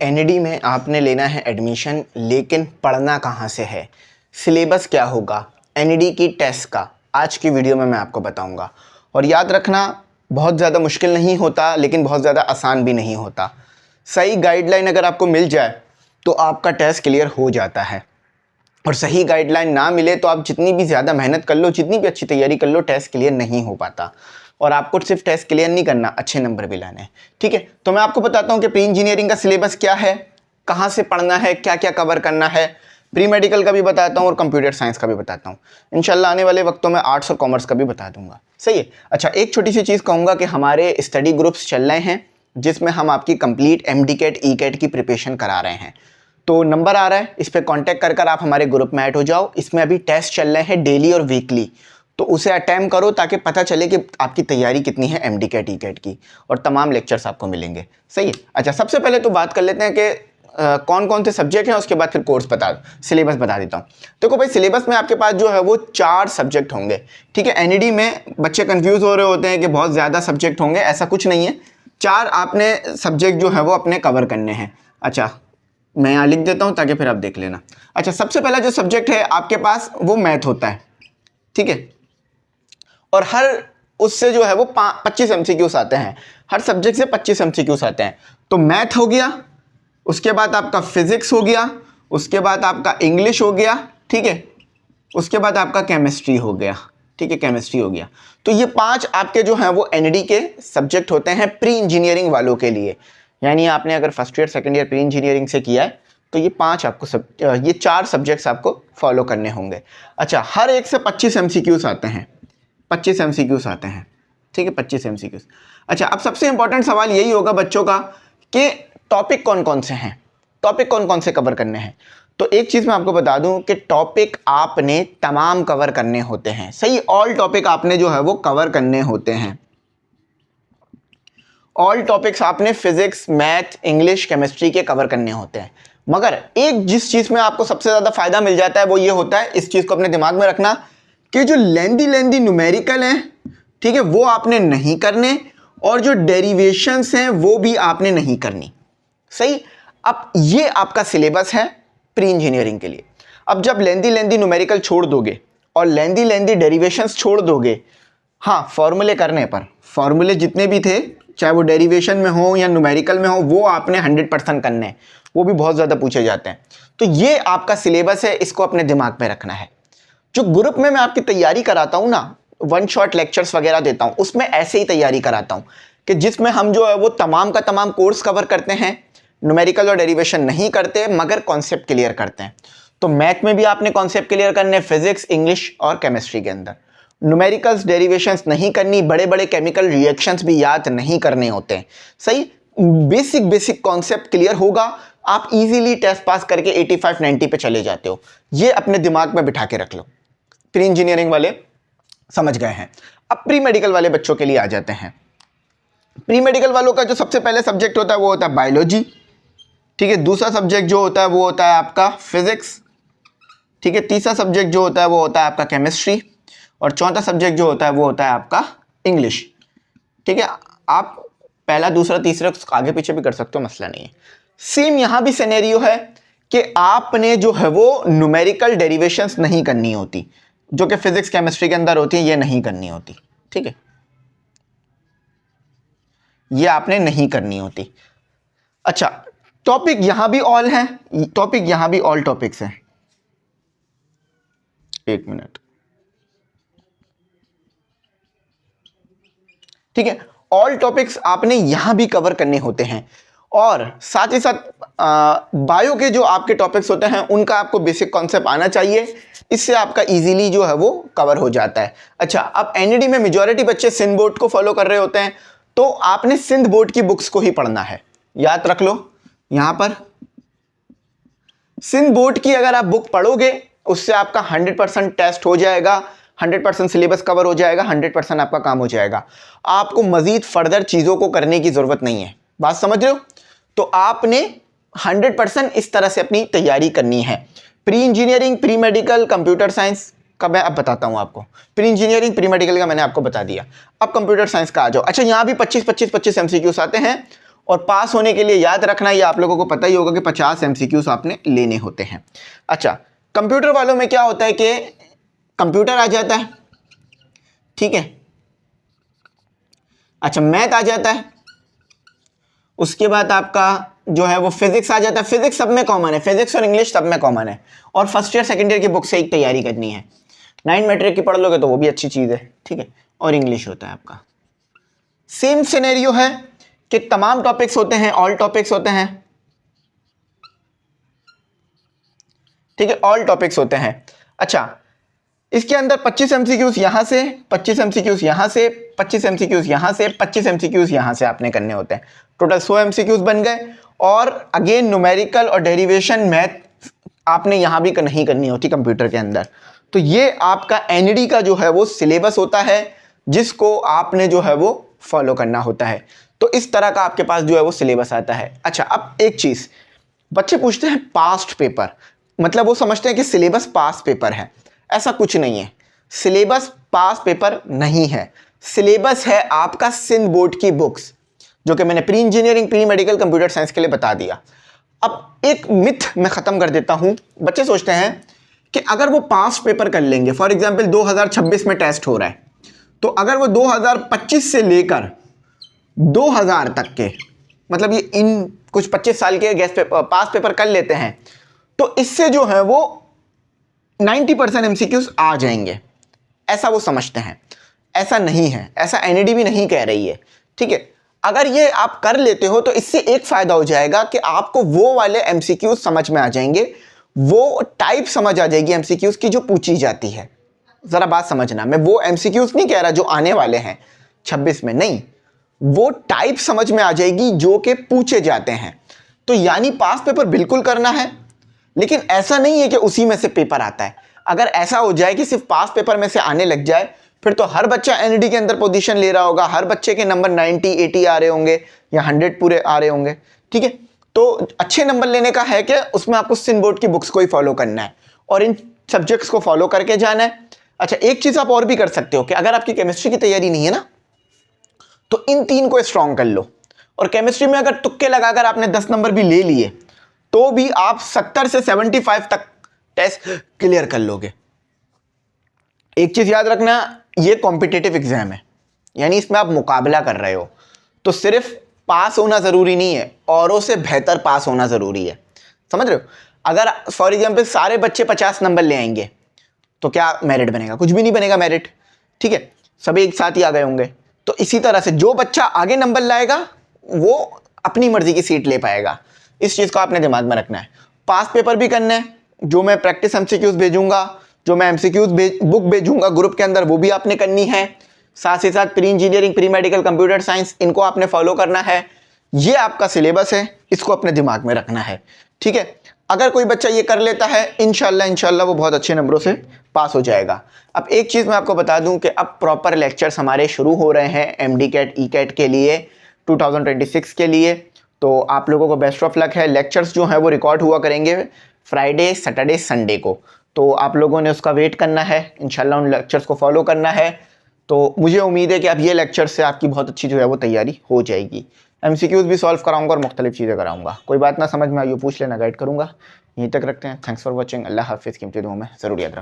ND में आपने लेना है एडमिशन, लेकिन पढ़ना कहाँ से है, सिलेबस क्या होगा, एनडी की टेस्ट का आज की वीडियो में मैं आपको बताऊंगा। और याद रखना, बहुत ज़्यादा मुश्किल नहीं होता लेकिन बहुत ज़्यादा आसान भी नहीं होता। सही गाइडलाइन अगर आपको मिल जाए तो आपका टेस्ट क्लियर हो जाता है, और सही गाइडलाइन ना मिले तो आप जितनी भी ज़्यादा मेहनत कर लो, जितनी भी अच्छी तैयारी कर लो, टेस्ट क्लियर नहीं हो पाता। और आपको सिर्फ टेस्ट क्लियर नहीं करना, अच्छे नंबर भी लाने हैं। ठीक है, तो मैं आपको बताता हूँ कि प्री इंजीनियरिंग का सिलेबस क्या है, कहाँ से पढ़ना है, क्या क्या कवर करना है। प्री मेडिकल का भी बताता हूँ और कंप्यूटर साइंस का भी बताता हूँ। इंशाल्लाह आने वाले वक्तों में आर्ट्स और कॉमर्स का भी बता दूंगा। सही है। अच्छा, एक छोटी सी चीज़ कहूँगा कि हमारे स्टडी ग्रुप्स चल रहे हैं जिसमें हम आपकी कंप्लीट MD कैट E-कैट की प्रिपरेशन करा रहे हैं। तो नंबर आ रहा है, इस पर कॉन्टैक्ट कर आप हमारे ग्रुप में ऐड हो जाओ। इसमें अभी टेस्ट चल रहे हैं डेली और वीकली, तो उसे अटेम्प्ट करो ताकि पता चले कि आपकी तैयारी कितनी है MD कैट E-कैट की, और तमाम लेक्चर्स आपको मिलेंगे। सही है। अच्छा, सबसे पहले तो बात कर लेते हैं कि कौन कौन से सब्जेक्ट हैं, उसके बाद फिर कोर्स सिलेबस बता देता हूँ। देखो भाई, सिलेबस में आपके पास जो है वो 4 सब्जेक्ट होंगे। ठीक है, एनईडी में बच्चे कंफ्यूज हो रहे होते हैं कि बहुत ज़्यादा सब्जेक्ट होंगे, ऐसा कुछ नहीं है। 4 आपने सब्जेक्ट जो है वो अपने कवर करने हैं। अच्छा, मैं यहाँ लिख देता हूँ ताकि फिर आप देख लेना। अच्छा, सबसे पहला जो सब्जेक्ट है आपके पास वो मैथ होता है। ठीक है, और हर उससे जो है वो 25 MCQs आते हैं। हर सब्जेक्ट से 25 MCQs आते हैं। तो मैथ हो गया, उसके बाद आपका फिजिक्स हो गया, उसके बाद आपका इंग्लिश हो गया। ठीक है, उसके बाद आपका केमिस्ट्री हो गया। ठीक है, केमिस्ट्री हो गया। तो ये 5 आपके जो हैं वो एनडी के सब्जेक्ट होते हैं प्री इंजीनियरिंग वालों के लिए। यानी आपने अगर first year second year pre engineering से किया है तो ये 4 सब्जेक्ट्स आपको फॉलो करने होंगे। अच्छा, हर एक से 25 MCQs आते हैं। 25 MCQs आते हैं। ठीक है, 25 MCQs। अच्छा, अब सबसे इंपॉर्टेंट सवाल यही होगा बच्चों का कि टॉपिक कौन कौन से हैं, टॉपिक कौन कौन से कवर करने हैं। तो एक चीज़ मैं आपको बता दूं कि टॉपिक आपने तमाम कवर करने होते हैं। सही, ऑल टॉपिक आपने जो है वो कवर करने होते हैं। ऑल टॉपिक्स आपने फिजिक्स, मैथ, इंग्लिश, केमिस्ट्री के कवर करने होते हैं। मगर एक जिस चीज़ में आपको सबसे ज़्यादा फायदा मिल जाता है वो ये होता है, इस चीज़ को अपने दिमाग में रखना, कि जो लेंदी न्यूमेरिकल हैं, ठीक है, वो आपने नहीं करने, और जो डेरिवेशंस हैं वो भी आपने नहीं करनी। सही, अब ये आपका सिलेबस है प्री इंजीनियरिंग के लिए। अब जब लेंदी न्यूमेरिकल छोड़ दोगे और लेंदी डेरिवेशंस छोड़ दोगे, हाँ, फॉर्मूले करने पर, फॉर्मूले जितने भी थे चाहे वो डेरिवेशन में हो या न्यूमेरिकल में हो, वो आपने 100% करने हैं। वो भी बहुत ज़्यादा पूछे जाते हैं। तो ये आपका सिलेबस है, इसको अपने दिमाग में रखना है। जो ग्रुप में मैं आपकी तैयारी कराता हूँ ना, 1 शॉट लेक्चर्स वगैरह देता हूँ, उसमें ऐसे ही तैयारी कराता हूँ कि जिसमें हम जो है वो तमाम का तमाम कोर्स कवर करते हैं, न्यूमेरिकल और डेरिवेशन नहीं करते मगर कॉन्सेप्ट क्लियर करते हैं। तो मैथ में भी आपने कॉन्सेप्ट क्लियर करने, फिजिक्स, इंग्लिश और केमिस्ट्री के अंदर। न्यूमेरिकल्स, डेरिवेशंस नहीं करनी, बड़े बड़े केमिकल रिएक्शंस भी याद नहीं करने होते हैं। सही, बेसिक कॉन्सेप्ट क्लियर होगा, आप इजीली टेस्ट पास करके 85-90 पे चले जाते हो। ये अपने दिमाग में बिठा के रख लो। प्री इंजीनियरिंग वाले समझ गए हैं। अब प्री मेडिकल वाले बच्चों के लिए आ जाते हैं। प्री मेडिकल वालों का जो सबसे पहले सब्जेक्ट होता है वो होता है बायोलॉजी। ठीक है, दूसरा सब्जेक्ट जो होता है वो होता है आपका फिजिक्स। ठीक है, तीसरा सब्जेक्ट जो होता है वो होता है आपका केमिस्ट्री, और चौथा सब्जेक्ट जो होता है वो होता है आपका इंग्लिश। ठीक है, आप पहला, दूसरा, तीसरा आगे पीछे भी कर सकते हो, मसला नहीं है। सेम यहां भी सिनेरियो है कि आपने जो है वो न्यूमेरिकल डेरिवेशंस नहीं करनी होती, जो कि फिजिक्स केमिस्ट्री के अंदर होती है, ये नहीं करनी होती। ठीक है, ये आपने नहीं करनी होती। अच्छा, टॉपिक यहां भी ऑल है, टॉपिक यहां भी ऑल टॉपिक्स हैं। एक मिनट। ठीक है, ऑल टॉपिक्स आपने यहां भी कवर करने होते हैं, और साथ ही साथ बायो के जो आपके टॉपिक्स होते हैं उनका आपको बेसिक कॉन्सेप्ट आना चाहिए। इससे आपका इजीली जो है वो कवर हो जाता है। अच्छा, अब एनईडी में मेजॉरिटी बच्चे सिंध बोर्ड को फॉलो कर रहे होते हैं, तो आपने सिंध बोर्ड की बुक्स को ही पढ़ना है। याद रख लो, यहां पर सिंध बोर्ड की अगर आप बुक पढ़ोगे उससे आपका 100% टेस्ट हो जाएगा, 100% सिलेबस कवर हो जाएगा, 100% आपका काम हो जाएगा। आपको मजीद फर्दर चीज़ों को करने की ज़रूरत नहीं है। बात समझ रहे हो? तो आपने 100% इस तरह से अपनी तैयारी करनी है। Pre engineering, pre medical, computer science का मैं अब बताता हूँ आपको। प्री इंजीनियरिंग, प्री मेडिकल का मैंने आपको बता दिया। अब कंप्यूटर साइंस का आ जाओ। अच्छा, यहाँ भी 25-25 MCQs आते हैं, और पास होने के लिए याद रखना, ये आप लोगों को पता ही होगा कि 50 MCQs आपने लेने होते हैं। अच्छा, कंप्यूटर वालों में क्या होता है कि कंप्यूटर आ जाता है, ठीक है। अच्छा, मैथ आ जाता है, उसके बाद आपका जो है वो फिजिक्स आ जाता है। फिजिक्स सब में कॉमन है, फिजिक्स और इंग्लिश सब में कॉमन है, और फर्स्ट ईयर सेकंड ईयर की बुक से एक तैयारी करनी है। 9 मैट्रिक की पढ़ लोगे तो वो भी अच्छी चीज़ है, ठीक है। और इंग्लिश होता है आपका। सेम सिनेरियो है कि तमाम टॉपिक्स होते हैं, ऑल टॉपिक्स होते हैं, ठीक है, ऑल टॉपिक्स होते हैं। अच्छा, इसके अंदर 25 MCQs यहां से, 25 MCQs यहां से, 25 MCQs यहां से, 25 MCQs यहां से आपने करने होते हैं। टोटल 100 MCQs बन गए। और अगेन न्यूमेरिकल और डेरिवेशन मैथ आपने यहां भी नहीं करनी होती कंप्यूटर के अंदर। तो ये आपका एनईडी का जो है वो सिलेबस होता है, जिसको आपने जो है वो फॉलो करना होता है। तो इस तरह का आपके पास जो है वो सिलेबस आता है। अच्छा, अब एक चीज बच्चे पूछते हैं, पास्ट पेपर, मतलब वो समझते हैं कि सिलेबस पास पेपर है। ऐसा कुछ नहीं है, सिलेबस पास पेपर नहीं है। सिलेबस है आपका सिंध बोर्ड की बुक्स, जो कि मैंने pre engineering, pre medical, computer science के लिए बता दिया। अब एक मिथ मैं खत्म कर देता हूं। बच्चे सोचते हैं कि अगर वो पास पेपर कर लेंगे, फॉर एग्जांपल 2026 में टेस्ट हो रहा है, तो अगर वो 2025 से लेकर 2000 तक के, मतलब ये इन कुछ 25 साल के गैस पेपर पास पेपर कर लेते हैं, तो इससे जो है वो 90% MCQs आ जाएंगे, ऐसा वो समझते हैं। ऐसा नहीं है, ऐसा एनईडी भी नहीं कह रही है, ठीक है। अगर ये आप कर लेते हो तो इससे एक फायदा हो जाएगा कि आपको वो वाले MCQs समझ में आ जाएंगे, वो टाइप समझ आ जाएगी MCQs की जो पूछी जाती है। जरा बात समझना, मैं वो MCQs नहीं कह रहा जो आने वाले हैं 26 में, नहीं, वो टाइप समझ में आ जाएगी जो कि पूछे जाते हैं। तो यानी पास पेपर बिल्कुल करना है, लेकिन ऐसा नहीं है कि उसी में से पेपर आता है। अगर ऐसा हो जाए कि सिर्फ पास पेपर में से आने लग जाए, फिर तो हर बच्चा एनईडी के अंदर पोजीशन ले रहा होगा, हर बच्चे के नंबर 90, 80 आ रहे होंगे या 100 पूरे आ रहे होंगे, ठीक है। तो अच्छे नंबर लेने का है कि उसमें आपको सिंध बोर्ड की बुक्स को ही फॉलो करना है और इन सब्जेक्ट्स को फॉलो करके जाना है। अच्छा, एक चीज आप और भी कर सकते हो कि अगर आपकी केमिस्ट्री की तैयारी नहीं है ना, तो इन 3 को स्ट्रॉन्ग कर लो। और केमिस्ट्री में अगर तुक्के लगाकर आपने 10 नंबर भी ले लिए, तो भी आप 70 से 75 तक टेस्ट क्लियर कर लोगे। एक चीज याद रखना, ये कॉम्पिटिटिव एग्जाम है, यानी इसमें आप मुकाबला कर रहे हो, तो सिर्फ पास होना जरूरी नहीं है, औरों से बेहतर पास होना जरूरी है। समझ रहे हो? अगर फॉर एग्जाम्पल सारे बच्चे 50 नंबर ले आएंगे, तो क्या मेरिट बनेगा? कुछ भी नहीं बनेगा मेरिट, ठीक है। सभी एक साथ ही आ गए होंगे। तो इसी तरह से जो बच्चा आगे नंबर लाएगा वो अपनी मर्जी की सीट ले पाएगा। इस चीज को आपने दिमाग में रखना है। पास पेपर भी करना है, जो मैं प्रैक्टिस MCQs भेजूंगा, जो मैं MCQs बुक भेजूंगा ग्रुप के अंदर, वो भी आपने करनी है। साथ ही साथ pre engineering, pre medical, computer science, इनको आपने फॉलो करना है। ये आपका सिलेबस है, इसको अपने दिमाग में रखना है, ठीक है। अगर कोई बच्चा ये कर लेता है, इंशाल्लाह वो बहुत अच्छे नंबरों से पास हो जाएगा। अब एक चीज़ मैं आपको बता दूं कि अब प्रॉपर लेक्चर्स हमारे शुरू हो रहे हैं MD कैट ECAT के लिए 2026 के लिए। तो आप लोगों को बेस्ट ऑफ लक है। लेक्चर्स जो हैं वो रिकॉर्ड हुआ करेंगे फ्राइडे, सैटरडे, संडे को। तो आप लोगों ने उसका वेट करना है, इंशाल्लाह उन लेक्चर्स को फॉलो करना है। तो मुझे उम्मीद है कि अब ये लेक्चर से आपकी बहुत अच्छी जो है वो तैयारी हो जाएगी। MCQs भी सॉल्व कराऊंगा और मुख्तलिफ चीज़ें कराऊंगा। कोई बात ना समझ में आई हो पूछ लेना, गाइड करूंगा। यहीं तक रखते हैं। Thanks for watching. अल्लाह हाफिज़। कीमती दुआ में ज़रूर याद रखना।